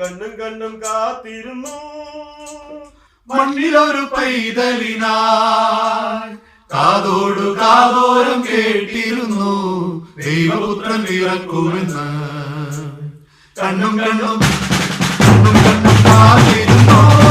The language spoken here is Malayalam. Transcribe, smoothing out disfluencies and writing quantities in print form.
കണ്ണും കണ്ണും കാത്തിരുന്നു. മണ്ണിലൊരു പൈതലിനായി കാതോടു കാതോരം കേട്ടിരുന്നു ദൈവപുത്രൻ പിറക്കുമെന്ന്. കണ്ണും കണ്ണും കണ്ണും കണ്ണും കാത്തിരുന്നു.